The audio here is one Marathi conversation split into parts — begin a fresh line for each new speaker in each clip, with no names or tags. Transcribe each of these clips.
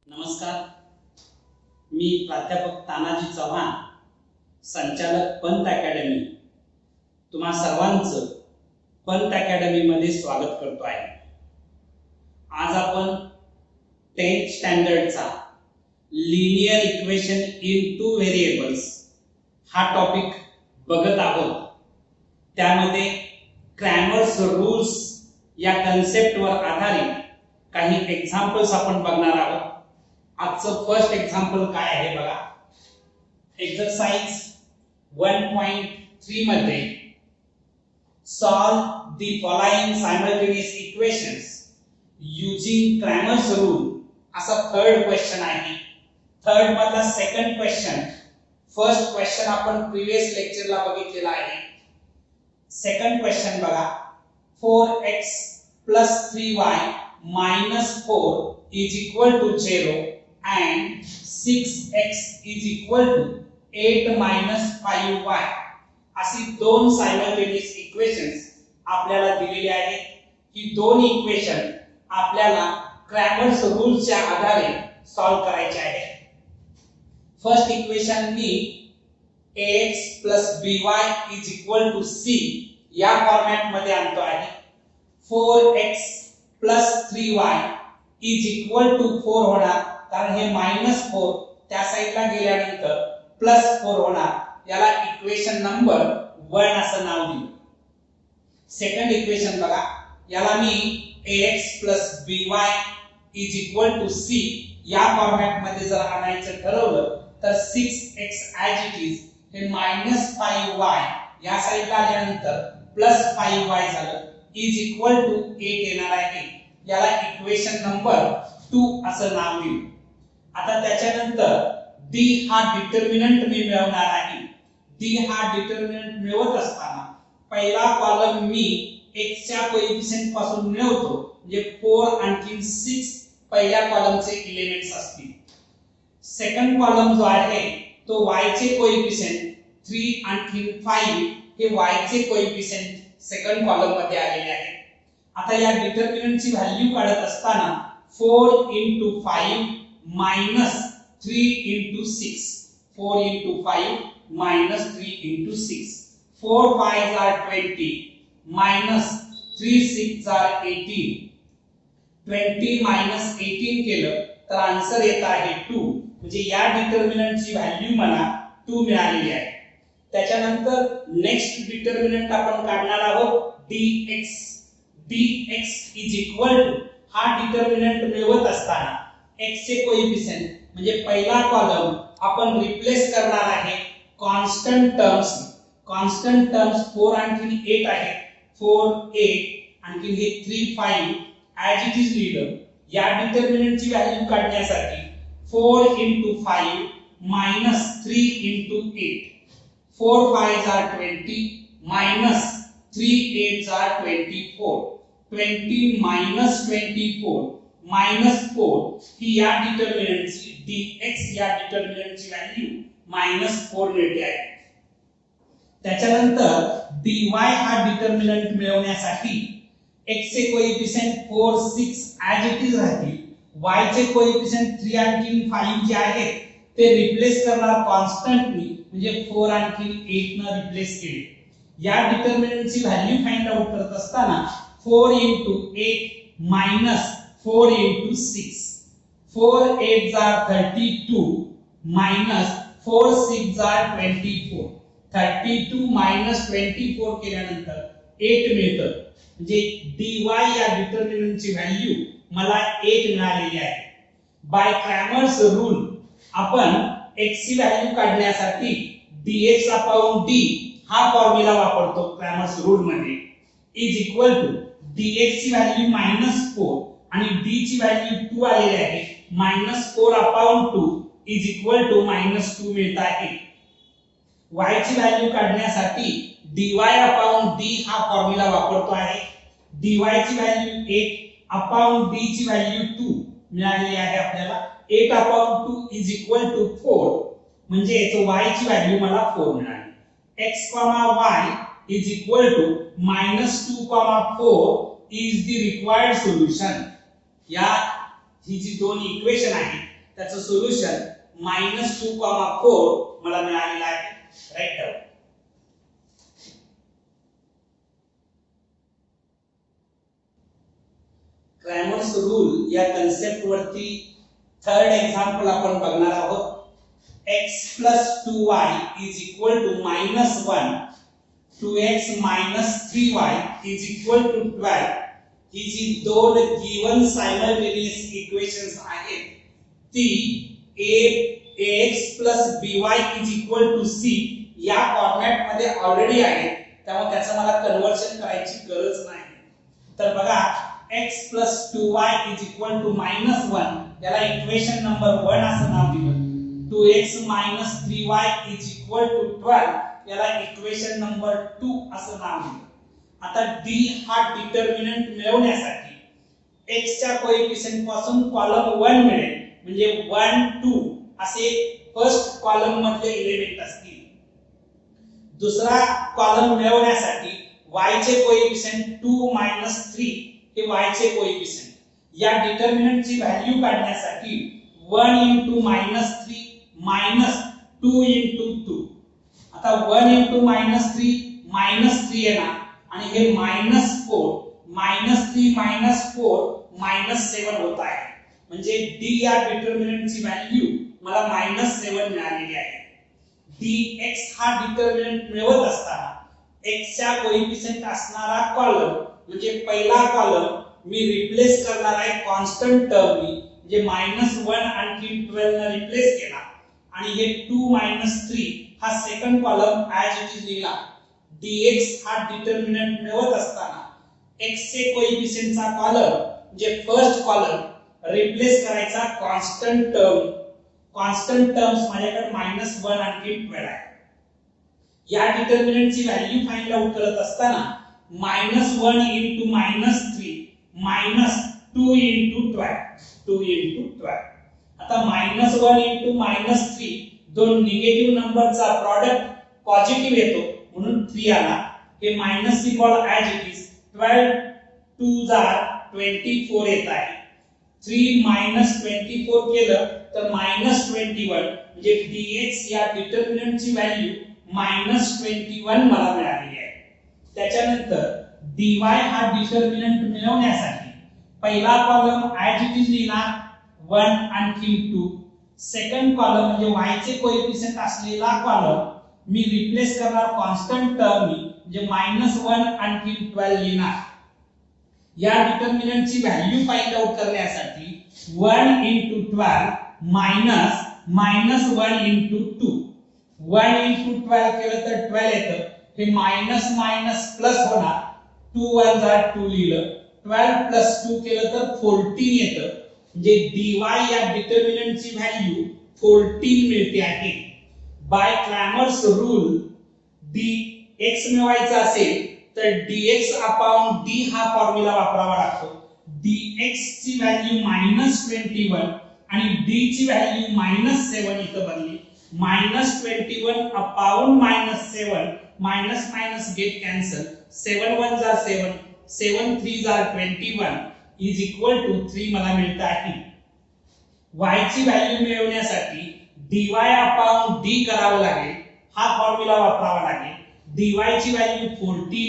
नमस्कार, मी प्राध्यापक तानाजी चव्हाण, संचालक पंत अकॅडमी, तुम्हा सर्वांचं पंत अकॅडमीमध्ये स्वागत करतो आहे। आज आपण 10th स्टँडर्डचा linear equation in two variables हा टॉपिक बघत आहोत। त्यामध्ये क्रॅमर्स रूल्स या कन्सेप्टवर आधारित काही एक्झाम्पल्स आपण बघणार आहोत। आजचं फर्स्ट एक्झाम्पल काय आहे बघा। एक्सरसाइज 1.3 मध्ये solve the following simultaneous equations using Cramer's rule असा थर्ड क्वेश्चन आहे। थर्ड मधला सेकंड क्वेश्चन, फर्स्ट क्वेश्चन आपण प्रीवियस लेक्चरला बघितलेला आहे। सेकंड क्वेश्चन बघा, 4x + 3y - 4 is equal to 0 and 6x is equal to 8 - 5y अशी दोन सायमल्टेनियस इक्वेशन्स आपल्याला दिलेली आहेत। ही दोन इक्वेशन आपल्याला क्रॅमर्स रूलच्या आधारे सॉल्व करायचे आहे। First equation me ax + by is equal to c या फॉर्मॅट मध्ये आणतो आहे। 4x + 3y is equal to 4 होणार, कारण हे -4 त्या साइडला गेल्यानंतर +4 होणार। याला इक्वेशन नंबर 1 असं नाव दिलं। सेकंड इक्वेशन बघा, याला मी ax + by is equal to c या फॉर्मॅट मध्ये जर आणायचं ठरवलं तर 6x as it is हे -5y या साइडला आल्यानंतर +5y झालं is equal to 8 येणार आहे। याला इक्वेशन नंबर 2 असं नाव दिलं। आता त्याच्यानंतर d हा डिटर्मिनंट मी मिळवणार आहे। d हा डिटर्मिनंट मिळवत असताना पहिला कॉलम मी x च्या कोएफिशिएंट पासून मिळवतो, म्हणजे 4 आणखी 6 पहिल्या कॉलमचे एलिमेंट्स असतील। सेकंड कॉलम जो आहे तो y चे कोएफिशिएंट 3 आणखी 5 हे y चे कोएफिशिएंट सेकंड कॉलम मध्ये आलेले आहे। आता या डिटर्मिनंटची व्हॅल्यू काढत असताना 4 * 5 - 3 * 6 4 * 5 - 3 * 6 4 5s are 20 - 3 6s are 18 20 - 18 केलं तर आन्सर येत आहे 2, म्हणजे या डिटर्मिनंटची व्हॅल्यू मला 2 मिळालेली आहे। त्याच्यानंतर नेक्स्ट डिटर्मिनंट आपण काढणार आहोत dx is equal to हा डिटर्मिनंट मिळवत असताना x चे कोएफिशिएंट म्हणजे पहिला कॉलम आपण रिप्लेस करणार आहे कॉन्स्टंट टर्म्स 4 आणखी 8 आहे। 4 8 आणखी हे 3 5 as it is लिहिलं। या डिटर्मिनंटची व्हॅल्यू काढण्यासाठी 4 * 5 - 3 * 8 4 5s are 20 - 3 8s are 24 20 - 24 -4 ही या डिटर्मिनंटची dx या डिटर्मिनंटची व्हॅल्यू -4 मिळते आहे। त्याच्यानंतर dy हा डिटर्मिनंट मिळवण्यासाठी x चे कोएफिशिएंट 4 6 as it is राहतील, y चे कोएफिशिएंट 3 आणखी 5 जे आहेत ते रिप्लेस करणार कॉन्स्टंटनी, म्हणजे 4 आणखी 8 न रिप्लेस केले। या डिटर्मिनंटची व्हॅल्यू फाइंड आउट करत असताना 4 * 8 - 4 * 6 4 8s are 32 - 4 6s are 24 32 - 24 केल्यानंतर 8 मिळतं, म्हणजे dy या डिटर्मिनंटची व्हॅल्यू मला 8 मिळालेली आहे। बाय क्रॅमर्स रूल आपण x ची व्हॅल्यू काढण्यासाठी dx/d हा फॉर्म्युला वापरतो क्रॅमर्स रूल मध्ये। इज इक्वल टू dx ची व्हॅल्यू -4 आणि d ची व्हॅल्यू 2 आलेली आहे। -4/2 इज इक्वल टू -2 मिळत आहे। y ची व्हॅल्यू काढण्यासाठी dy/d हा फॉर्म्युला वापरतो आहे। dy ची व्हॅल्यू 8/d ची व्हॅल्यू 2 मिळालेली आहे आपल्याला। 8/2 इज इक्वल टू 4, म्हणजे याचं y ची व्हॅल्यू मला 4 मिळाली। x, y is equal to -2, 4 is the required solution। या ही जी दोन इक्वेशन आहेत त्याचं सोल्युशन -2,4 मला मिळालेलं आहे. Write down. क्रॅमर्स रूल या कन्सेप्ट वरती थर्ड एक्झाम्पल आपण बघणार आहोत. x plus 2y is equal to -1, 2x minus 3y is equal to 12. ही जी दोन गिवन सायमल्टेनियस इक्वेशन्स आहेत ती ax plus by is equal to c या फॉर्मॅट मध्ये ऑलरेडी आहे, त्यामुळे त्याचं मला कन्वर्जन करायची गरज नाही. तर बघा x plus 2y is equal to -1 याला इक्वेशन नंबर 1 असं नाव दिलं. 2x minus 3y is equal to 12 याला इक्वेशन नंबर 2 असं नाव दिलं. आता d हा डिटर्मिनंट मिळवण्यासाठी x च्या कोएफिशिएंट पासून कॉलम 1 मिळेल, म्हणजे 1 2 असे फर्स्ट कॉलम मधले एलिमेंट असतील. दुसरा कॉलम मिळवण्यासाठी y चे कोएफिशिएंट 2 3 हे y चे कोएफिशिएंट. या डिटर्मिनंटची व्हॅल्यू काढण्यासाठी 1 into -3 minus 2 into 2. आता 1 into -3 येणार आणि हे -4 -3 -4 -7 होत आहे. म्हणजे d या डिटर्मिनंटची व्हॅल्यू मला -7 मिळालेली आहे. dx हा डिटर्मिनंट मिळवत असताना x च्या कोएफिशिएंट असणारा कॉलम म्हणजे पहिला कॉलम मी रिप्लेस करणार आहे कॉन्स्टंट टर्मनी, म्हणजे -1 आणखी 12 ने रिप्लेस केला आणि हे 2 3 हा second column as it is लिहिला. dx हा डिटर्मिनंट मिळवत असताना x चे कोएफिशिएंटचा कॉलम म्हणजे फर्स्ट कॉलम रिप्लेस करायचा कॉन्स्टंट टर्म. कॉन्स्टंट टर्म्स माझ्याकडे -1 आणखी 12 आहे. या डिटर्मिनंटची व्हॅल्यू फाइंड आउट करत असताना -1 into -3 -2 into 12. आता -1 into -3 दोन निगेटिव्ह नंबरचा प्रॉडक्ट पॉझिटिव्ह येतो म्हणून 3 आला. हे minus symbol as it is. 12 2 24 येत आहे. 3 24 केलं तर -21 म्हणजे dx या डिटर्मिनंटची व्हॅल्यू -21 मला मिळाली आहे. त्याच्यानंतर dy हा डिटर्मिनंट मिळवण्यासाठी पहिला कॉलम ऍज इट इज लिहिणार 1 आणखी 2. सेकंड कॉलम म्हणजे y चे कोएफिशिएंट असलेला कॉलम मी रिप्लेस करणार कॉन्स्टंट टर्मनी, म्हणजे -1 आणखी 12 लिहिणार. या डिटर्मिनंटची व्हॅल्यू फाइंड आउट करण्यासाठी 1 into 12 -1 into 2. 1 into 12 केलं तर 12 येतं. हे मायनस मायनस प्लस होणार. 2 1 2 लिहिलं. 12 plus 2 केलं तर 14 येतं. म्हणजे dy या डिटर्मिनंटची व्हॅल्यू 14 मिळते आहे. बाय क्रॅमर्स रूल dx मिळवायचा असेल तर dx upon d हा फॉर्म्युला वापरावा लागतो. dx ची व्हॅल्यू -21 आणि d ची व्हॅल्यू -7 इथं बनली. -21 upon -7 minus minus get cancel. 7 1 7 7 3 21 is equal to 3 मला मिळत आहे. y ची व्हॅल्यू मिळवण्यासाठी dy upon d करावं लागेल. हा फॉर्म्युला वापरावा लागेल. dy ची व्हॅल्यू 14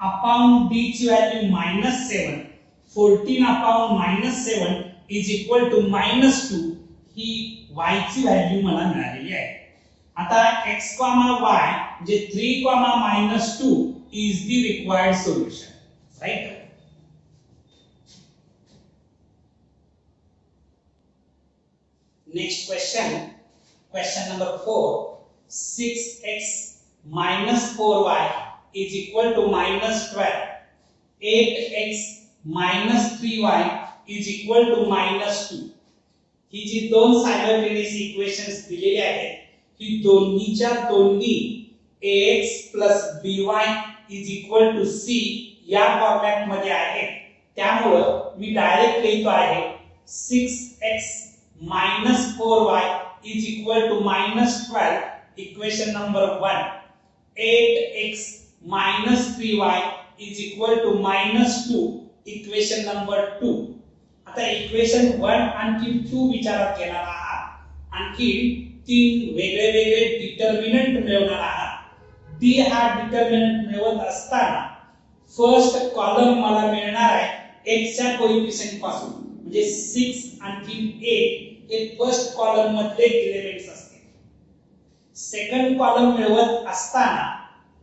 upon d ची value -7. 14 upon -7 is equal to -2. ही y ची व्हॅल्यू मला मिळालेली आहे. आता x, y म्हणजे 3, -2 is the required solution. Right? Next question. Question number 4. 6x minus 4y is equal to -12. 8x minus 3y is equal to -2. ही जी दोन सायमल्टेनियस इक्वेशन्स दिलेली आहेत ही दोन्हीच्या दोन्ही ax plus by is equal to c या फॉर्मॅट मध्ये आहे. त्यामुळं मी डायरेक्ट लिहितो आहे 6x minus 4y is equal to -12 equation number 1. 8x minus 3y is equal to -2 equation number 2. आता इक्वेशन 1 आणखी 2 विचारात घेणार आहात. आणखी 3 वेगळे वेगळे डिटर्मिनंट मिळवणार आहात। डी हा डिटर्मिनंट मिळवत असताना फर्स्ट कॉलम मला मिळणार आहे x च्या कोएफिशिएंट पासून, म्हणजे 6 आणखी 8 हे फर्स्ट कॉलम मधले एलिमेंट्स असतील। सेकंड कॉलम मिळवत असताना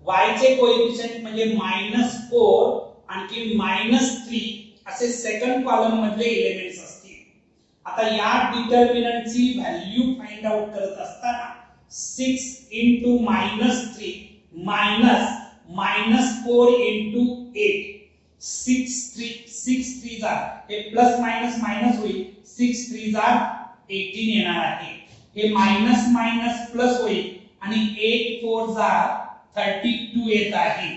y चे कोएफिशिएंट म्हणजे -4 आणखी -3 असे सेकंड कॉलम मधले एलिमेंट्स असतील। आता या डिटर्मिनंटची व्हॅल्यू फाइंड आउट करत असताना 6 into -3 -4 into 8 6 3 जा हे प्लस मायनस मायनस होईल, 6 3 जा 18 येणार आहे। हे मायनस मायनस प्लस होईल आणि 8 4 जा 32 येत आहे।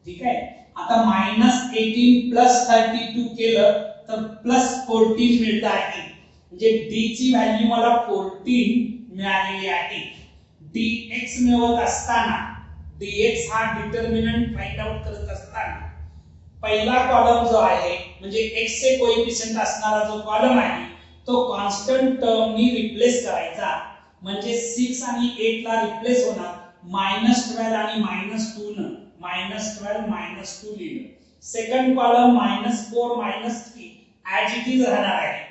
ठीक आहे, आता -18 प्लस 32 केलं तर प्लस 14 मिळत आहे, म्हणजे d ची व्हॅल्यू मला 14 मिळालेली आहे। dx मिळवत असताना dx हा डिटर्मिनंट फाइंड आउट करत असताना पहिला कॉलम जो आहे म्हणजे x चे कोएफिशिएंट असणारा जो कॉलम आहे तो कॉन्स्टंट टर्म नी रिप्लेस करायचा, म्हणजे 6 आणि 8 ला रिप्लेस होणार -12 आणि -2 न -12 -2 लिहिलं। Second column -4 -3 as it is राहणार आहे।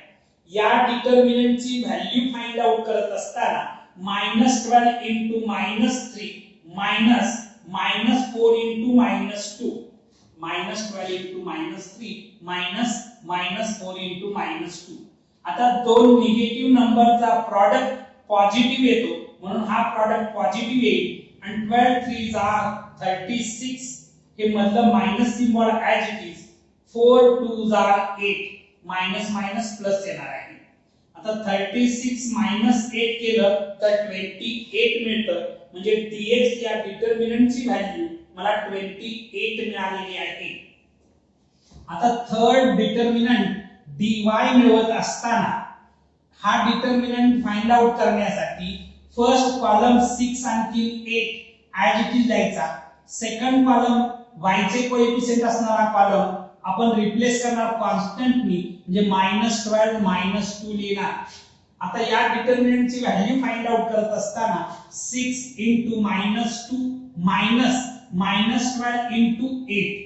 या डिटर्मिनंटची व्हॅल्यू फाइंड आउट करत असताना -12 into -3 -4 into -2 -12 into -3 -4 into -2। आता दोन निगेटिव्ह नंबरचा प्रॉडक्ट पॉझिटिव्ह येतो म्हणून हा प्रॉडक्ट पॉझिटिव्ह येईल आणि 12 3 जा 36 हे मधलं minus symbol as it is, 4 2 जा 8 मायनस मायनस प्लस येणार आहे। आता 36 -8 केलं तर 28 मिळतं, म्हणजे dx या डिटर्मिनंटची व्हॅल्यू मला 28 मिळालेली आहे। आता थर्ड डिटर्मिनंट dy मिळवत असताना हा डिटर्मिनंट फाइंड आउट करण्यासाठी फर्स्ट कॉलम 6 आणखी 8 ऍज इट इज द्यायचा। सेकंड कॉलम y चे कोएफिशिएंट असणारा कॉलम आपण रिप्लेस करणार कॉन्स्टंटनी, म्हणजे -12 -2 लिहिणार। आता या डिटर्मिनंटची व्हॅल्यू फाइंड आउट करत असताना 6 into -2 -12 into 8,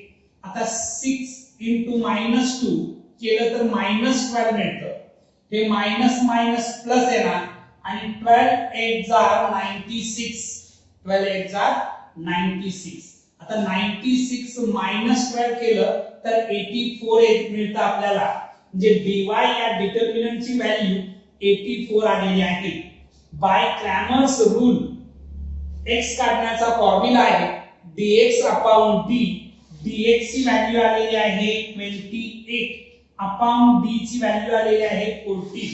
आता 6 into -2 केलं तर -12 मिळतं, हे मायनस मायनस प्लस येणार आणि 12 8 जा 96 12 8 जा 96। आता 96 -12 केलं तर 84 मिळतं आपल्याला, म्हणजे dy या डिटर्मिनंटची व्हॅल्यू 84 आलेली आहे। बाय क्रॅमर्स रूल x काढण्याचा फॉर्म्युला आहे dx upon d, dx ची व्हॅल्यू आलेली आहे 28 upon d ची व्हॅल्यू आलेली आहे 14,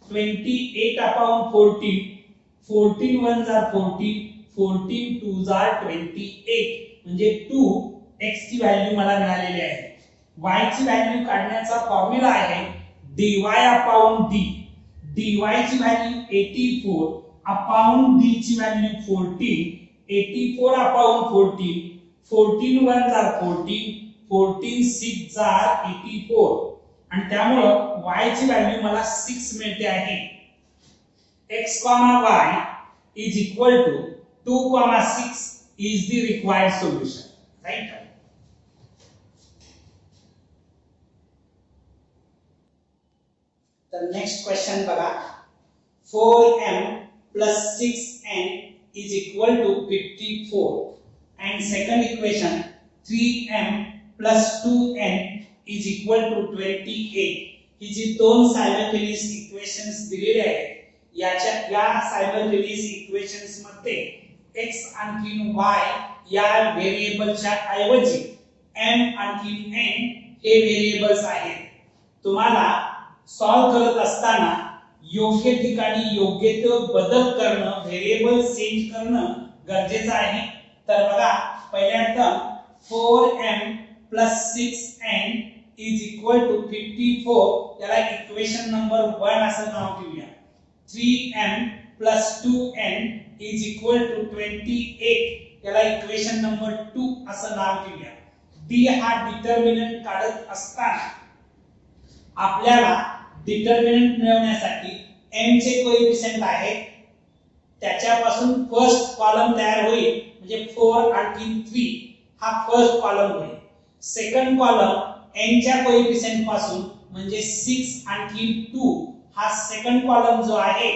28 upon 14, 14 1 जा 14, 14 2 जा 28, म्हणजे 2x ची व्हॅल्यू मला मिळालेली आहे। y ची व्हॅल्यू काढण्याचा फॉर्म्युला आहे dy upon d, dy ची व्हॅल्यू 84 upon d ची व्हॅल्यू 14, 84 upon 14, 14 1 जा 14, 14 6 जा 84, आणि त्यामुळे y ची व्हॅल्यू मला 6 मिळते आहे। x, y is equal to 2, 6 is the required solution, right? The next question बघा, 4m plus 6n is equal to 54, and second equation 3m plus 2n is equal to 28। ही जी दोन सायमल्टेनियस इक्वेशन्स दिलेले आहेत या सायमल्टेनियस इक्वेशन्स मध्ये x आणखी y या व्हेरिएबलच्या ऐवजी m आणखी n हे व्हेरिएबल्स आहेत। तुम्हाला सॉल्व करत असताना योग्य ठिकाणी योग्य तो बदल करणं, व्हेरिएबल चेंज करणं गरजेचं आहे। तर बघा, पहिल्या term 4m plus 6n is equal to 54, याला इक्वेशन नंबर 1 असं नाव देऊया। 3m plus 2n is equal to 28, याला इक्वेशन नंबर 2 असं नाव देऊया। d हा डिटर्मिनंट काढत असताना आपल्याला डिटर्मिनंट मिळवण्यासाठी m चे कोएफिशियंट आहे त्याच्यापासून फर्स्ट कॉलम तयार होईल म्हणजे 4 आणखी 3 हा फर्स्ट कॉलम होईल. सेकंड कॉलम n च्या कोएफिशियंट पासून म्हणजे 6 आणखी 2 हा सेकंड कॉलम जो आहे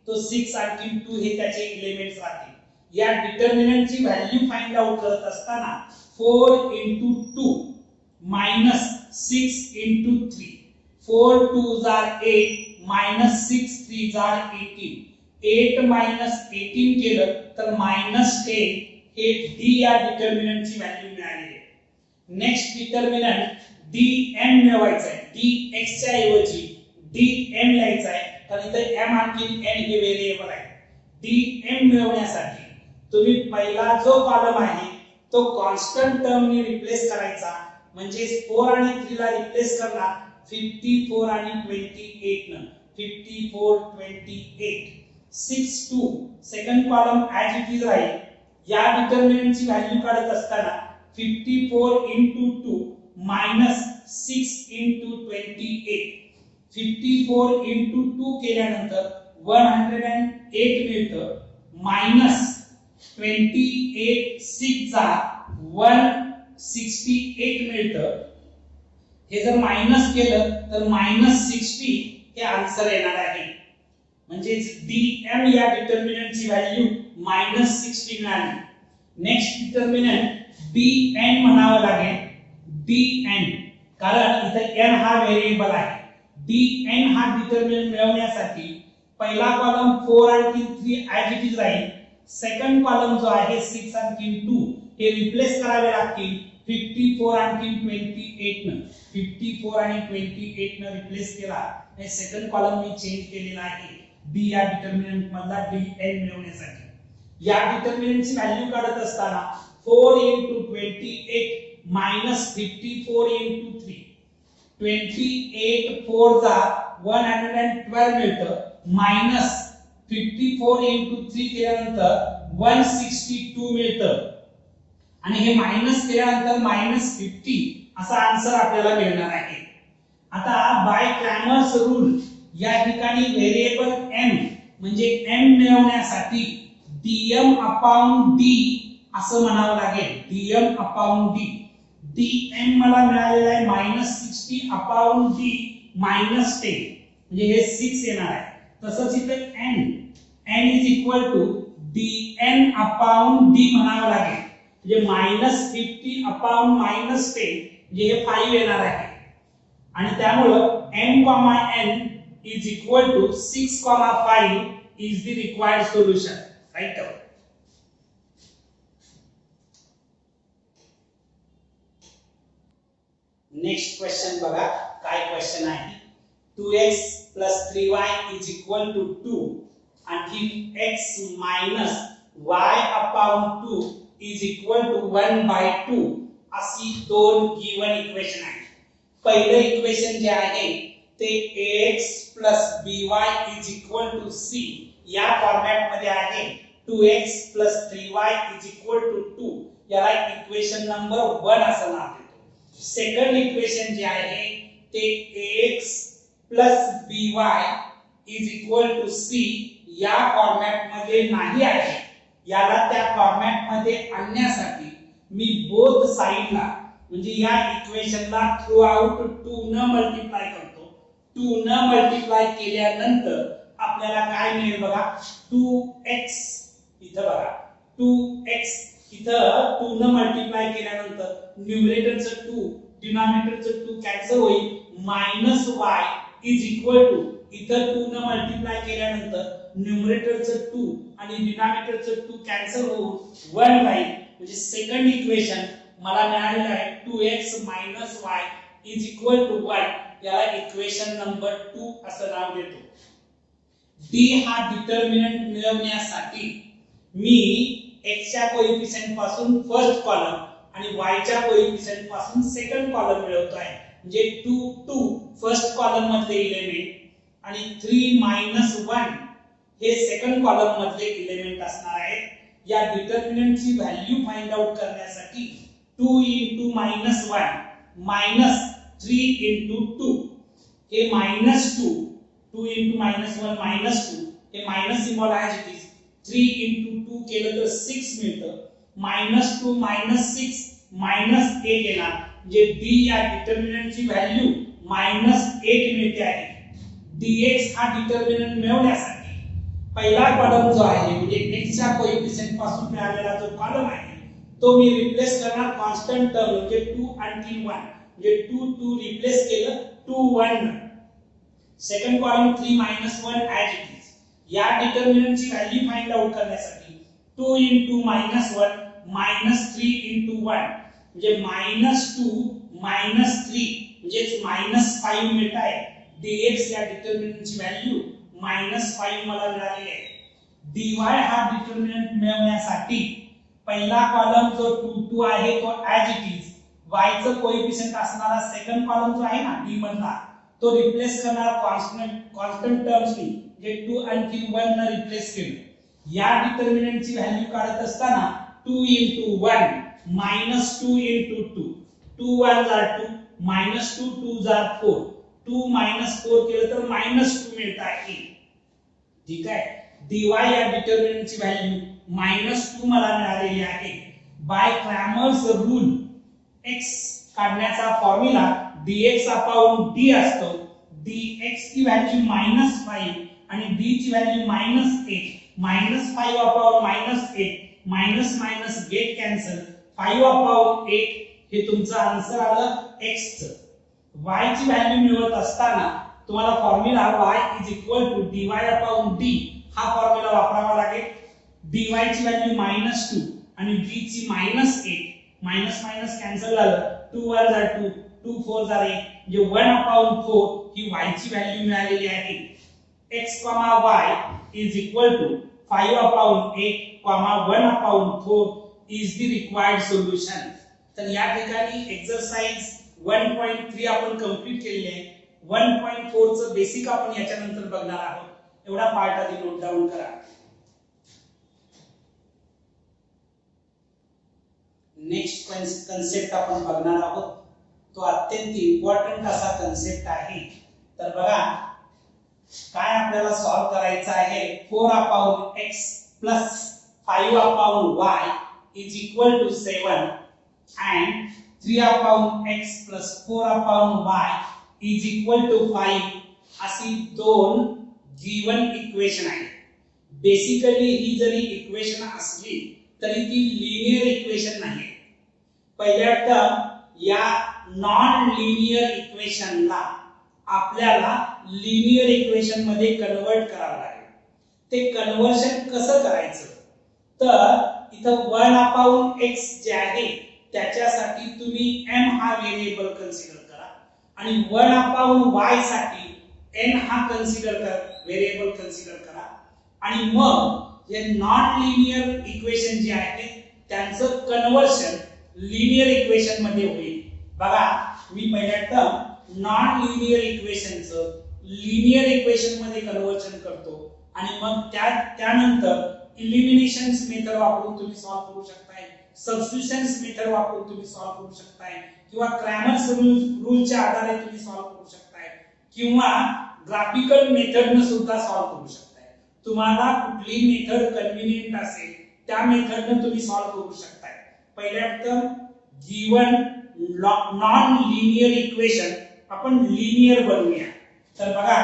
तो 6 आणखी 2 हे त्याचे एलिमेंट्स राहतील. या डिटर्मिनंटची व्हॅल्यू फाइंड आउट करत असताना 4 into 2 minus 6 into 3 4 2s are 8 minus 6 3s are 18 8 minus 18 केलं तर -10 हे d या डिटर्मिनंटची व्हॅल्यू मिळाली आहे. नेक्स्ट डिटर्मिनंट dm मिळवायचा आहे. dx च्या ऐवजी dm लिहायचा आहे कारण इथे m आणखी n हे व्हेरिएबल आहे. dm मिळवण्यासाठी तुम्ही पहिला जो कॉलम आहे तो कॉन्स्टंट टर्म ने रिप्लेस करायचा म्हणजे 4 आणि 3 ला रिप्लेस करणार 54 आणि 28 न 54 28 6 2 second column as it is राहील. या डिटर्मिनंटची व्हॅल्यू काढत असताना 54 into 2 minus 6 into 28 54 into 2 केल्यानंतर 108 मिळतं मायनस 28 6 जा 168 मिळतं. हे जर मायनस केलं तर -60 हे आन्सर येणार आहे. म्हणजे dm या डिटर्मिनंटची व्हॅल्यू -60 मिळाली. नेक्स्ट डिटर्मिनंट dn म्हणावं लागेल. dn कारण इथे n हा व्हेरिएबल आहे. dn हा डिटर्मिनंट मिळवण्यासाठी पहिला कॉलम 4 आणि 3 ऍज इट इज राहील. सेकंड कॉलम जो आहे 6 आणि 2 हे रिप्लेस करावे लागतील 54 आणि 28 न 54 आणि 28 न रिप्लेस केला. हे सेकंड कॉलम मी चेंज केलेला आहे d या डिटर्मिनंट मधला dn मिळवण्यासाठी. या डिटर्मिनंटची व्हॅल्यू काढत असताना 4 into 28 minus 54 into 3 28 4 जा 112 मिळतं मायनस 54 into 3 केल्यानंतर 162 मिळतं आणि हे मायनस केल्यानंतर -50 असा आन्सर आपल्याला मिळणार आहे. आता बाय क्रॅमर्स रूल या ठिकाणी व्हेरिएबल m म्हणजे m मिळवण्यासाठी dm upon d असं म्हणावं लागेल. dm upon d dm मला मिळालेला आहे -60 upon d -10 म्हणजे हे 6 येणार आहे. तसंच इथे n is equal to dn upon d म्हणावं लागेल म्हणजे -50 upon -10 म्हणजे हे 5 येणार आहे. आणि त्यामुळं m, n is equal to 6, 5 is the required solution. Right? Next question बघा काय क्वेश्चन आहे. 2x plus 3y is equal to 2 आणखी x minus y upon 2 is equal to 1/2 अशी दोन गिवन इक्वेशन आहे. पहिलं इक्वेशन जे आहे ते ax plus by is equal to c या फॉर्मॅट मध्ये आहे. 2x plus 3y is equal to 2 याला इक्वेशन नंबर 1 असं नाव देतो. सेकंड इक्वेशन जे आहे ते ax plus by is equal to c या फॉर्मॅट मध्ये नाही आहे. याला त्या फॉर्मॅट मध्ये आणण्यासाठी मी बोथ साइडला म्हणजे या इक्वेशनला थ्रू आउट 2 न मल्टिप्लाय करतो. 2 न मल्टिप्लाय केल्यानंतर आपल्याला काय मिळेल बघा 2x इथं बघा 2x इथं 2 न मल्टिप्लाय केल्यानंतर न्यूमरेटरचं 2 डिनॉमिनेटरचं 2 कॅन्सल होईल -y इज इक्वल टू इथं 2 न मल्टिप्लाय केल्यानंतर न्यूमरेटरचं 2 आणि डिनॉमिनेटरचं 2 कॅन्सल होऊन 1 राहील. म्हणजे सेकंड इक्वेशन मला मिळालेलं आहे 2x y is equal to 1 याला इक्वेशन नंबर 2 असं नाव देतो. d हा डिटर्मिनंट मिळवण्यासाठी मी x च्या कोएफिशियंट पासून फर्स्ट कॉलम आणि y च्या कोएफिशियंट पासून सेकंड कॉलम मिळवतो आहे. म्हणजे 2 2 फर्स्ट कॉलम मधले एलिमेंट आणि 3 1 हे सेकंड कॉलम मधले एलिमेंट असणार आहेत. या डिटर्मिनंटची व्हॅल्यू फाइंड आउट करण्यासाठी 2 into -1 -3 into 2 हे -2 2 into -1 -2 हे मायनस सिम्बॉल आहे इट इज 3 into 2 केलं तर 6 मिळतं -2 -6 -8 येणार म्हणजे d या डिटर्मिनंटची व्हॅल्यू -8 मिळते आहे dx हा डिटर्मिनंट मिळवण्यासाठी पहिला कॉलम जो आहे म्हणजे x च्या कोएफिशिएंट पासून मिळालेला जो कॉलम आहे तो मी रिप्लेस करणार कॉन्स्टंट टर्म म्हणजे 2 आणखी 1 म्हणजे 2 रिप्लेस केलं 2 1 second column 3 1 as it is या डिटर्मिनंटची व्हॅल्यू फाइंड आउट करण्यासाठी 2 into -1 -3 into 1 म्हणजे -2 -3 म्हणजे -5 मिळत आहे dx या डिटर्मिनंटची व्हॅल्यू -5 मला मिळाली आहे dy हा डिटर्मिनंट मिळवण्यासाठी पहिला कॉलम जो 2 आहे तो ऍज इट इज y चं कोएफिशिएंट असणारा सेकंड कॉलम जो आहे ना d मधला तो रिप्लेस करणार कॉन्स्टंट टर्म्स नी जे 2 आणखी 1 न रिप्लेस केलं या डिटर्मिनंटची व्हॅल्यू काढत असताना 2 into 1 -2 into 2 2 1s are 2 -2 2s are 4 2 4 केलं तर -2 मिळत आहे ठीक आहे dy या डिटर्मिनंटची व्हॅल्यू -2 मला मिळालेली आहे बाय क्रॅमर्स रूल x काढण्याचा फॉर्म्युला dx d असतो dx ची व्हॅल्यू -5 आणि d ची value -8 -5/-8 minus minus get cancel 5/8 हे तुमचं आन्सर आलं x चं y ची व्हॅल्यू मिळवत असताना तुम्हाला फॉर्म्युला y dy d हा फॉर्म्युला वापरावा लागेल dy ची व्हॅल्यू -2 आणि d ची -8 मायनस मायनस कॅन्सल झालं 2 1s are 2 2 4s are 8 म्हणजे 1/4 ही y ची व्हॅल्यू मिळालेली आहे x, y 5/8, 1/4 is the required solution. तर या ठिकाणी एक्सरसाइज 1.3 आपण कंप्लीट केलेली आहे 1.4 चं बेसिक आपण याच्यानंतर बघणार आहोत एवढा पार्ट आधी नोट डाऊन करा नेक्स्ट कन्सेप्ट आपण बघणार आहोत तो अत्यंत इम्पॉर्टंट असा कन्सेप्ट आहे तर बघा काय आपल्याला सॉल्व करायचं आहे 4/x plus 5/y is equal to 7 and 3/x plus 4/y is equal to 5 अशी दोन गिवन इक्वेशन आहे बेसिकली ही जरी इक्वेशन असली तरी ती लिनियर इक्वेशन नाही पहिल्यांदा या नॉन लिनियर इक्वेशनला आपल्याला लिनियर इक्वेशन मध्ये कन्वर्ट करावं लागेल ते कन्वर्जन कसं करायचं तर इथं 1/x जे आहे त्याच्यासाठी तुम्ही m हा व्हेरिएबल कन्सिडर करा आणि 1/y साठी n हा व्हेरिएबल कन्सिडर करा आणि मग हे नॉन लिनियर इक्वेशन जे आहे त्यांचं कन्वर्जन लिनियर इक्वेशन मध्ये होईल बघा मी पहिल्यांदा नॉन लिनियर इक्वेशनचं लिनियर इक्वेशन मध्ये कन्वर्जन करतो आणि मग त्यानंतर इलिमिनेशन्स मेथड वापरून तुम्ही सॉल्व्ह करू शकताय सबस्टिट्यूशन्स मेथड वापरून तुम्ही सॉल्व्ह करू शकताय किंवा क्रॅमर्स रूलच्या आधारे तुम्ही सॉल्व्ह करू शकताय किंवा ग्राफिकल मेथडने सुद्धा सॉल्व्ह करू शकताय तुम्हाला कुठली मेथड कन्व्हिनियंट असेल त्या मेथडने तुम्ही सॉल्व्ह करू शकताय पहिल्यांदा गिवन नॉन लिनियर इक्वेशन आपण लिनियर बनवूया तर बघा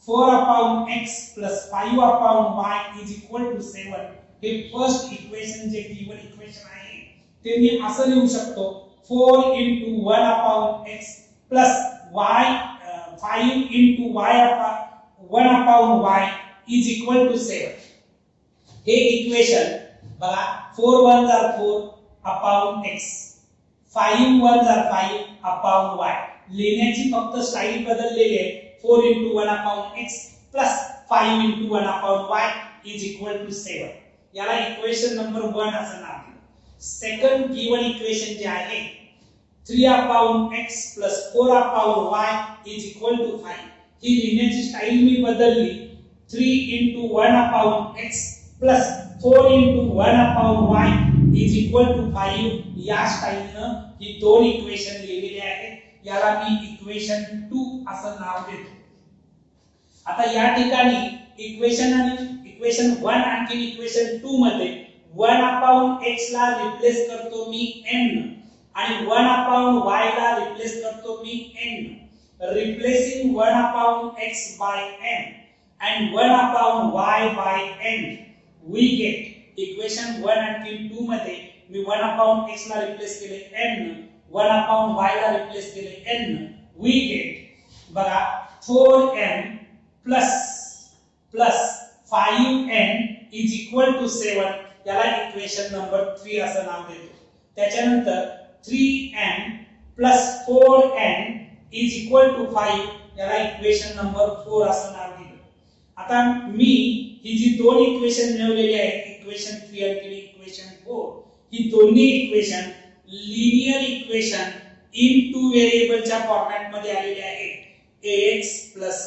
4/x plus 5/y is equal to 7 हे फर्स्ट इक्वेशन जे गिवन इक्वेशन आहे ते मी असं लिहू शकतो 4 into 1/x plus y 5 into y 1/y is equal to 7 हे इक्वेशन बघा 4 1s are 4/x 5 1s are 5/y लिहिण्याची फक्त स्टाईल बदललेली आहे 4 into 1/x plus 5 into 1/y is equal to 7 याला इक्वेशन नंबर 1 असं नाव दिलं सेकंड गिवन इक्वेशन जे आहे 3/x plus 4/y is equal to 5 ही लिहिण्याची स्टाईल मी बदलली 3 into 1/x plus 4 into 1/y is equal to 5 या स्टाईलने ही दोन इक्वेशन लिहिलेली आहेत याला मी इक्वेशन 2 असं नाव देतो आता या ठिकाणी इक्वेशन 1 आणि इक्वेशन 2 मध्ये 1/x ला रिप्लेस करतो मी n आणि 1/y ला रिप्लेस करतो मी n. Replacing 1/x by n and 1/y by n, we get equation 1 आणि 2 मध्ये मी 1/x ला रिप्लेस केले n, 1/y ला रिप्लेस केले n, we get बघा 4n plus 5n is equal to 7. याला इक्वेशन नंबर 3 असं नाव देतो. त्याच्यानंतर 3n plus 4n is equal to 5, याला इक्वेशन नंबर 4 असं नाव दिलं. आता मी ही जी दोन इक्वेशन मिळवलेली आहेत, इक्वेशन 3 आणि इक्वेशन 4, ही दोन्ही equation linear equation in two व्हेरिएबलच्या फॉर्मॅट मध्ये आलेली आहेत. ax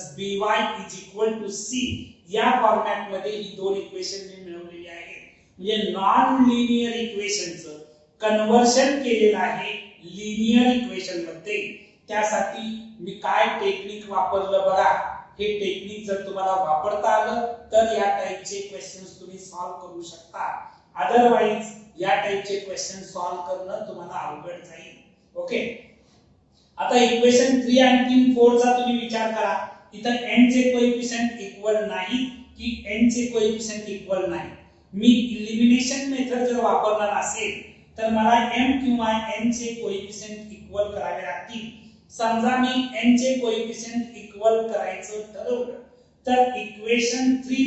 by is equal to c या फॉर्मॅट मध्ये ही दोन इक्वेशन मी मिळवलेली आहेत. म्हणजे नॉन लिनियर इक्वेशनचं कन्वर्शन केलेलं आहे लिनियर इक्वेशन मध्ये. त्यासाठी मी काय टेक्निक वापरलं बघा. हे टेक्निक जर तुम्हाला वापरता आलं तर या टाइपचे क्वेश्चन्स तुम्ही सॉल्व करू शकता. अदरवाइज या टाइपचे क्वेश्चन सॉल्व करणं तुम्हाला अवघड जाईल. ओके, आता इक्वेशन 3 आणि 4 चा तुम्ही विचार करा. इथं n चे कोएफिशिएंट इक्वल नाही की n चे कोएफिशिएंट इक्वल नाही. मी एलिमिनेशन मेथड जर वापरणार असेल तर मला m किंवा n चे कोएफिशिएंट इक्वल करावे लागतील. समजा मी n चे कोएफिशिएंट इक्वल करायचं ठरवलं तर इक्वेशन 3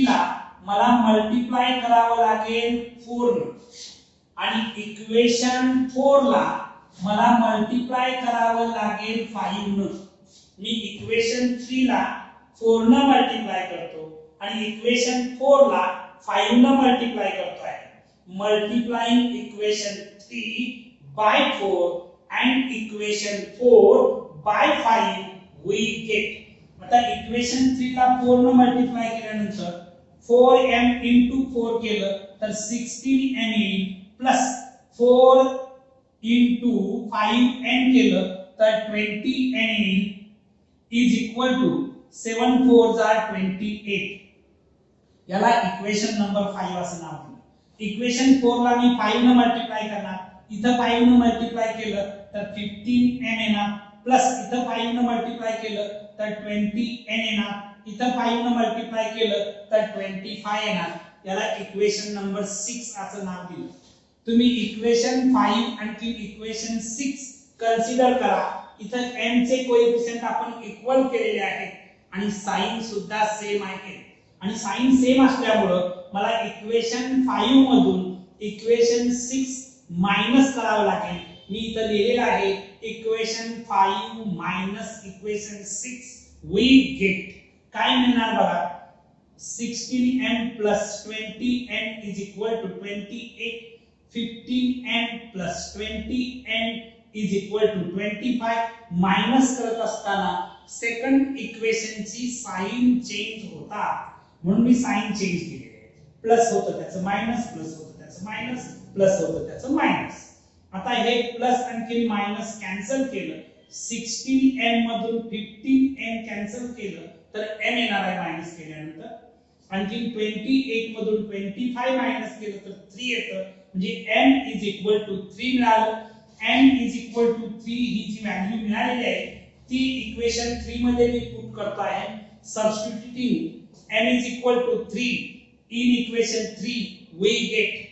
ला मला मल्टिप्लाय करावं लागेल 4 न आणि इक्वेशन 4 ला मला मल्टिप्लाय करावं लागेल 5 न. मी इक्वेशन 3 ला 4 न मल्टिप्लाय करतो आणि इक्वेशन 4 ला 5 न मल्टिप्लाय करतो आहे. Multiplying equation 3 by 4 and equation 4 by 5 we get. आता इक्वेशन 3 ला 4 न मल्टिप्लाय केल्यानंतर 4m into 4 केलं तर 16m येईल प्लस 4 into 5n केलं तर 20n येईल is equal to 7 4s are 28. याला इक्वेशन नंबर 5 असं नाव दिलं. इक्वेशन 4 ला मी 5 न मल्टिप्लाय करणार. इथं 5 न मल्टिप्लाय केलं तर 15n येणार प्लस इथं 5 न मल्टिप्लाय केलं तर 20n येणार. इथं 5 न मल्टिप्लाय केलं तर 25 येणार. याला इक्वेशन नंबर 6 असं नाव दिलं. तुम्ही इक्वेशन 5 आणि इक्वेशन 6 कन्सिडर करा. इथं n चे कोएफिशिएंट आपण इक्वल केलेले आहेत आणि साइन सुद्धा सेम आहे आणि साइन सेम असल्यामुळे मला इक्वेशन 5 मधून इक्वेशन 6 मायनस करावं लागेल. मी इथं लिहिलेलं आहे equation 5 minus equation 6 we get काय मिळणार बघा. 16m plus 20n is equal to 28. 15n plus 20n is equal to 25. Minus करत असताना सेकंड इक्वेशनची साइन चेंज होता म्हणून मी साइन चेंज केली. प्लस होतं त्याचं मायनस, प्लस होतं त्याचं मायनस, प्लस होतं त्याचं मायनस. आता हे प्लस आणखी मायनस कॅन्सल केलं. 16n मधून 15n कॅन्सल केलं तर m येणार आहे मायनस केल्यानंतर. आणखी 28 मधून 25 मायनस केलं तर 3 येतं. म्हणजे m इज इक्वल टू 3 मिळालं. m इज इक्वल टू 3 ही जी व्हॅल्यू मिळालेली आहे ती इक्वेशन 3 मध्ये मी पुट करतो आहे. Substituting m is equal to 3 in equation 3 we get.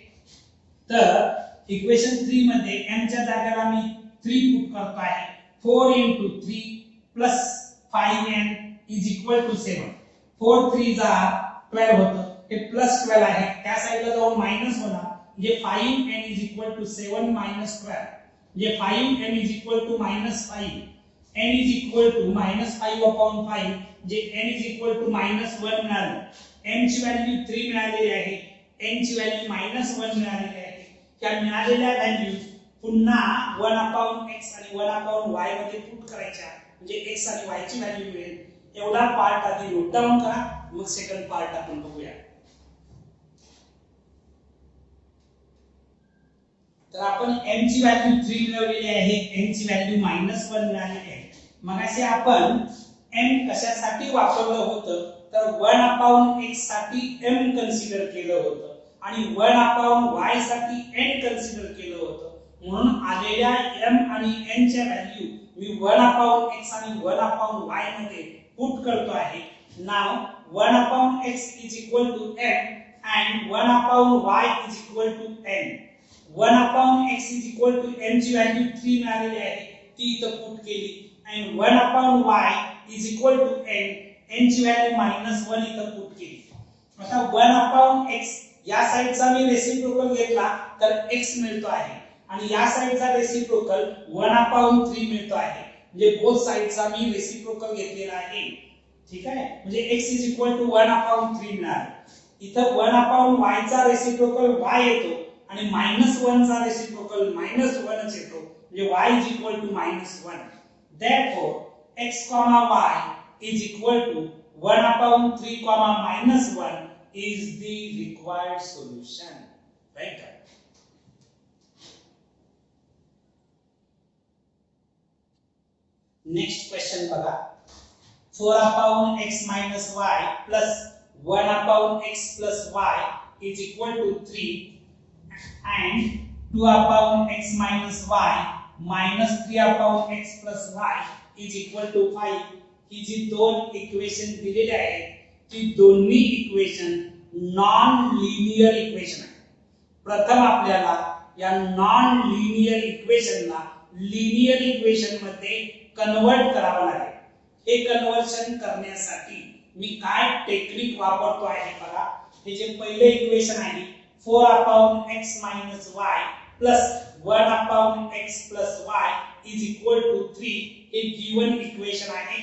तर इक्वेशन 3 मध्ये m च्या जागेला मी 3 पुट करतो आहे. 4 into 3 plus 5n is equal to 7. 4 3s are 12 होतं. हे प्लस 12 आहे. त्या साइडला जाऊन मायनस होणार. म्हणजे 5n is equal to 7 minus 12. म्हणजे 5n is equal to minus 5. n is equal to minus 5 upon 5. जे n is equal to minus 1 मिळालं. m ची व्हॅल्यू 3 मिळालेली आहे. n ची व्हॅल्यू minus 1 मिळालेली आहे. त्या मिळालेल्या व्हॅल्यूज पुन्हा 1 upon x आणि 1 upon y मध्ये पुट करायच्या. म्हणजे x आणि y ची व्हॅल्यू मिळेल. एवढा पार्ट आधी नोट डाउन करा, मग सेकंड पार्ट आपण बघूया. तर आपण m ची व्हॅल्यू 3 मिळवलेली आहे, n ची व्हॅल्यू -1 मिळालेली आहे. मग असे आपण m कशासाठी वापरलं होतं तर 1/x साठी m कन्सिडर केलं होतं आणि 1/y साठी n कन्सिडर केलं होतं. म्हणून आलेल्या m आणि n च्या व्हॅल्यू मी 1/x आणि 1/y मध्ये पुट करतो आहे. नाव 1/x is equal to m and 1/y is equal to n. 1/x is equal to m ची व्हॅल्यू 3 मिळालेली आहे ती इथं पुट केली and 1/y is equal to n, n ची व्हॅल्यू -1 इथं पुट केली. आता 1/x या साइडचा मी रेसिप्रोकल घेतला तर x मिळतो आहे आणि या साइडचा रेसिप्रोकल 1/3 मिळतो आहे. म्हणजे बोथ साइडचा मी रेसिप्रोकल घेतलेला आहे. ठीक आहे, म्हणजे x is equal to 1/3 मिळाले. इथं 1/y चा रेसिप्रोकल y येतो आणि -1 चा रेसिप्रोकल -1 च येतो. म्हणजे y is equal to -1. Therefore x comma y is equal to 1/3 comma -1 is the required solution. Right? Next question बघा. 4/x minus y plus 1/x plus y is equal to 3 and 2/x minus y minus 3/x plus y is equal to 5. ही जी दोन इक्वेशन दिलेली आहेत ती दोन्ही इक्वेशन नॉन लिनियर इक्वेशन आहे. प्रथम आपल्याला या नॉन लिनियर इक्वेशनला लिनियर इक्वेशन मध्ये कन्वर्ट करावं लागेल. हे कन्वर्शन करण्यासाठी मी काय टेक्निक वापरतो आहे बघा. हे जे पहिले इक्वेशन आहे 4/x minus y plus 1/x plus y is equal to 3 हे गिवन इक्वेशन आहे.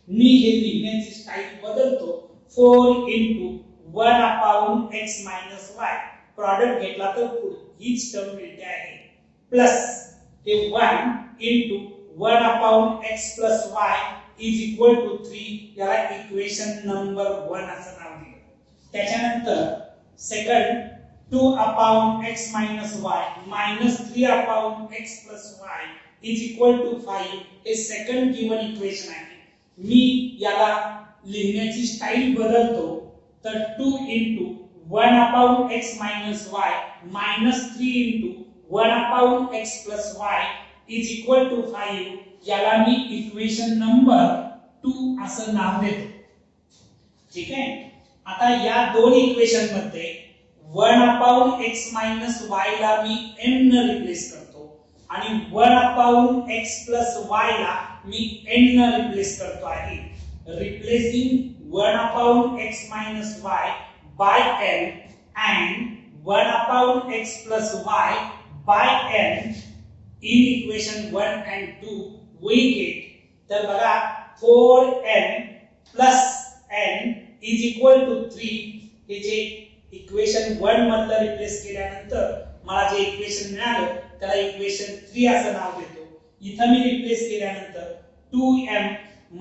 मी हे लिहिण्याची स्टाईल बदलतो 4 into 1/x minus y product घेतला तर हीच टर्म मिळते आहे प्लस हे 1 into 1/x plus y is equal to 3 याला इक्वेशन नंबर 1 असं नाव दिलं. त्याच्यानंतर second 2/x minus y minus 3/x plus y is equal to 5 हे सेकंड गिवन इक्वेशन आहे. मी याला लिहिण्याची स्टाईल बदलतो तर 2 into 1/x minus y minus 3 into 1/x plus y is equal to 5 याला मी इक्वेशन नंबर 2 असं नाव देतो. ठीक आहे. आता या दोन इक्वेशन मध्ये 1/x minus y ला मी m न रिप्लेस करतो आणि 1/x plus y ला मी n न रिप्लेस करतो आहे. Replacing 1/x minus y by n and 1/x plus y by n in equation 1 and 2 we get तर बघा 4n plus n is equal to 3 हे जे इक्वेशन 1 मधलं रिप्लेस केल्यानंतर मला जे इक्वेशन मिळालं त्याला इक्वेशन 3 असं नाव देतो. इथं मी रिप्लेस केल्यानंतर 2m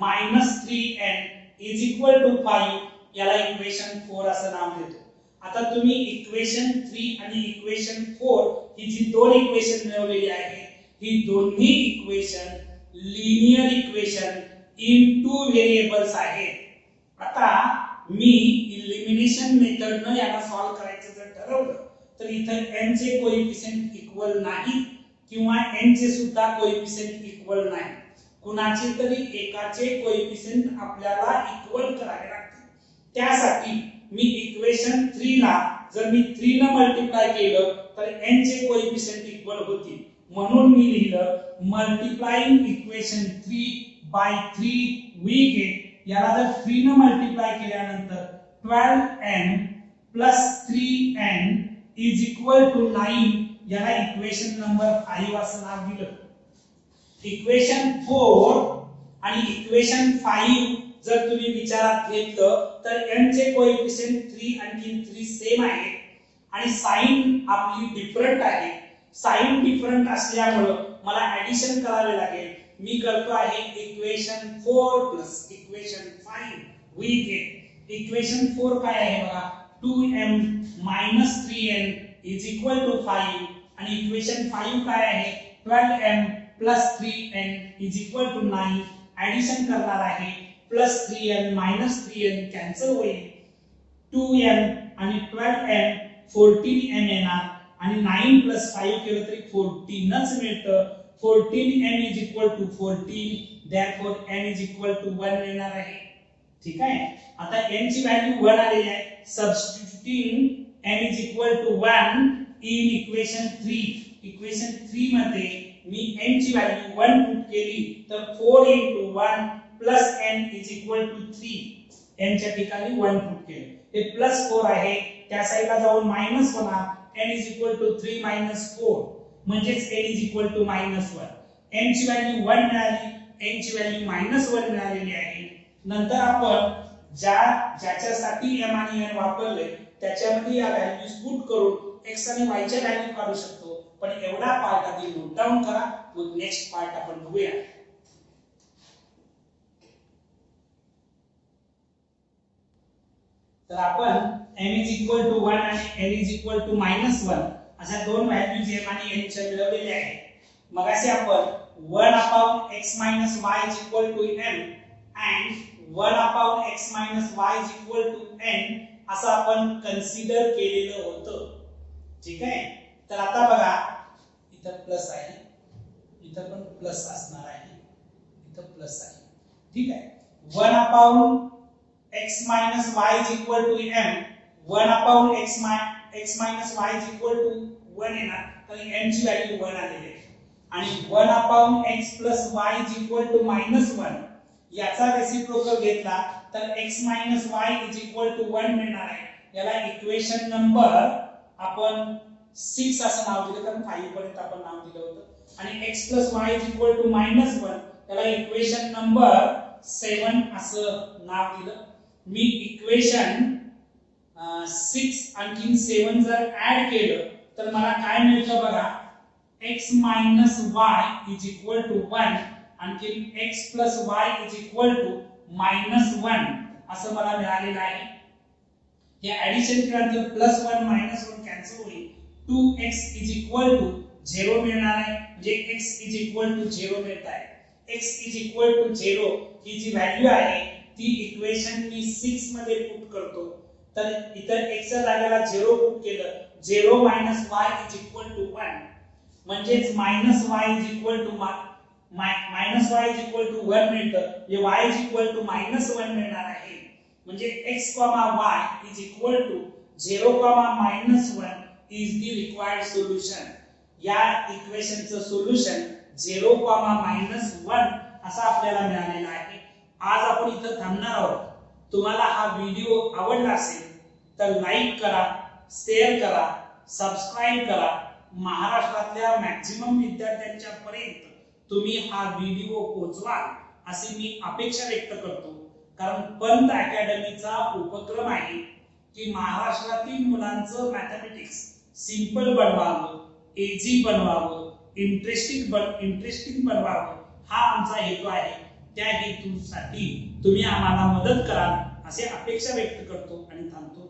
minus 3n is equal to 5 याला इक्वेशन 4 असं नाव देतो. आता तुम्ही इक्वेशन 3 आणि इक्वेशन 4 ही जी दोन इक्वेशन मिळवलेली आहे ही दोन्ही equation linear equation in two variables आहेत. आता मी इलिमिनेशन मेथडने याला सॉल्व करायचं जर ठरवलं तर इथे n चे कोएफिशिएंट इक्वल नाही किंवा n चे सुद्धा कोएफिशिएंट इक्वल नाही. कुणाचे तरी एकाचे कोएफिशिएंट आपल्याला इक्वल करावे लागतील. त्यासाठी मी इक्वेशन 3 ला जर मी 3 ने मल्टिप्लाय केलं तर n चे कोएफिशिएंट इक्वल होतील. म्हणून मी लिहिलं multiplying equation 3 by 3 we get याला जर 3 ने मल्टिप्लाय केल्यानंतर 12n plus 3n is equal to 9 याला इक्वेशन नंबर 5 असं नाव दिलं. इक्वेशन 4 आणि इक्वेशन 5 जर तुम्ही विचारात घेतलं तर n चे कोएफिशिएंट 3 आणि 3 सेम आहे आणि साइन आपली डिफरंट आहे. साइन डिफरंट असल्यामुळे मला ऍडिशन करावे लागेल. मी करतो आहे equation 4 plus equation 5 we get equation 4 काय आहे बघा 2m minus 3n is equal to 5 आणि इक्वेशन 5 काय आहे 12m plus 3n is equal to 9 addition करणार आहे. Plus 3n minus 3n cancel होईल 2m आणि 12n 14m येणार आणि 9 प्लस 5 केलं तरी 14च मिळतं 14m is equal to 14 therefore n is equal to 1 येणार आहे ठीक आहे आता n ची व्हॅल्यू 1 आलेली आहे substituting n is equal to 1 in equation 3 equation 3 मध्ये मी n ची व्हॅल्यू 1 पुट केली तर 4 into 1 plus n is equal to 3 n च्या ठिकाणी 1 पुट केले हे प्लस 4 आहे त्या साइडला जाऊन मायनस होणार n is equal to 3 minus 4 म्हणजेच n is equal to minus 1 n ची व्हॅल्यू 1 मिळाली n ची व्हॅल्यू minus 1 मिळालेली आहे नंतर आपण ज्याच्यासाठी m आणि n वापरले त्याच्यामध्ये या व्हॅल्यूज पुट करून x आणि y च्या व्हॅल्यू काढू शकतो पण एवढा पार्ट आधी नोट डाउन करा मग नेक्स्ट पार्ट आपण बघूया तर आपण m is equal to 1 आणि n is equal to -1 अशा दोन व्हॅल्यूज m आणि n च्या मिळवलेल्या आहेत मगाशी आपण 1 upon x minus y is equal to m and 1 upon x minus y is equal to n असं आपण कन्सिडर केलेलं होतं ठीक आहे तर आता बघा इथं प्लस आहे इथं पण प्लस असणार आहे इथं प्लस आहे ठीक आहे 1 upon x minus y is equal to m 1 upon x minus y is equal to 1 येणार तर m ची व्हॅल्यू 1 आलेली आहे आणि 1 upon x plus y is equal to -1 याचा रेसिप्रोकल घेतला तर x minus y is equal to 1 मिळणार आहे याला इक्वेशन नंबर आपण 6 असं नाव दिलं कारण 5 पर्यंत आपण नाव दिलं होतं आणि x plus y is equal to -1 याला इक्वेशन नंबर 7 असं नाव दिलं मी इक्वेशन 6 आणखीन 7 जर ऍड केलं तर मला काय मिळतं बघा x minus y is equal to 1 आणखीन x plus y is equal to -1 असं मला मिळालेलं आहे हे ऍडिशन केल्यानंतर +1 -1 कॅन्सल होईल 2x is equal to 0 मिळणार आहे म्हणजे x is equal to 0 मिळत आहे x is equal to 0 ही जी व्हॅल्यू आहे ती इक्वेशन मी 6 मध्ये पुट करतो तर इतर x च्या जागेला 0 पुट केलं 0 y is equal to 1 म्हणजेच y is equal to y is equal to 1 मिळतं जे y is equal to -1 मिळणार आहे म्हणजे x, y is equal to 0, -1 is the required solution या इक्वेशनचं सोल्युशन 0, -1 असं आपल्याला मिळालेलं आहे आज आपण इथं थांबणार आहोत तुम्हाला हा व्हिडिओ आवडला असेल तर लाईक करा शेअर करा सबस्क्राइब करा महाराष्ट्रातल्या मॅक्झिमम विद्यार्थ्यांच्या पर्यंत तुम्ही हा व्हिडिओ पोहोचवाल अशी मी अपेक्षा व्यक्त करतो कारण पंत अकॅडमीचा उपक्रम आहे की महाराष्ट्रातील मुलांचं मॅथमॅटिक्स सिंपल बनवावं इझी बनवावं इंटरेस्टिंग बनवावं हा आमचा हेतू आहे त्या हेतूसाठी तुम्ही आम्हाला मदत कराल असे अपेक्षा व्यक्त करतो आणि थांबतो